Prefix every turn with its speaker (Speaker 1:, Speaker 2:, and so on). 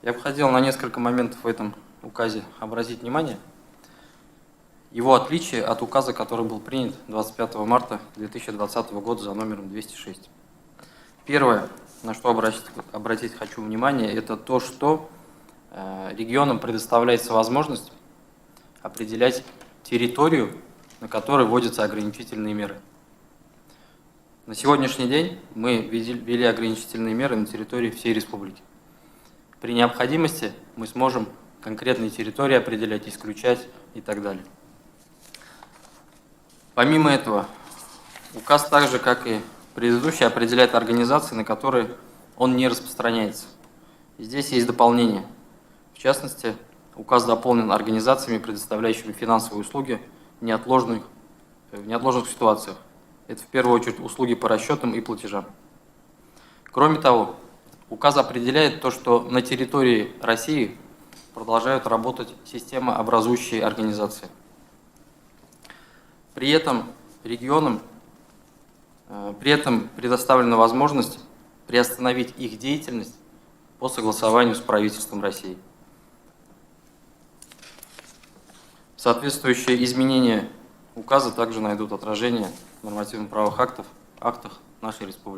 Speaker 1: Я бы хотел на несколько моментов в этом указе обратить внимание. Его отличие от указа, который был принят 25 марта 2020 года за номером 206. Первое, на что обратить хочу внимание, это то, что регионам предоставляется возможность определять территорию, на которой вводятся ограничительные меры. На сегодняшний день мы ввели ограничительные меры на территории всей республики. При необходимости мы сможем конкретные территории определять, исключать и так далее. Помимо этого, указ так же, как и предыдущий, определяет организации, на которые он не распространяется. И здесь есть дополнение. В частности, указ дополнен организациями, предоставляющими финансовые услуги в неотложных ситуациях. Это в первую очередь услуги по расчетам и платежам. Кроме того, указ определяет то, что на территории России продолжают работать системообразующие организации. При этом регионам предоставлена возможность приостановить их деятельность по согласованию с правительством России. Соответствующие изменения указа также найдут отражение в нормативно-правовых актах нашей республики.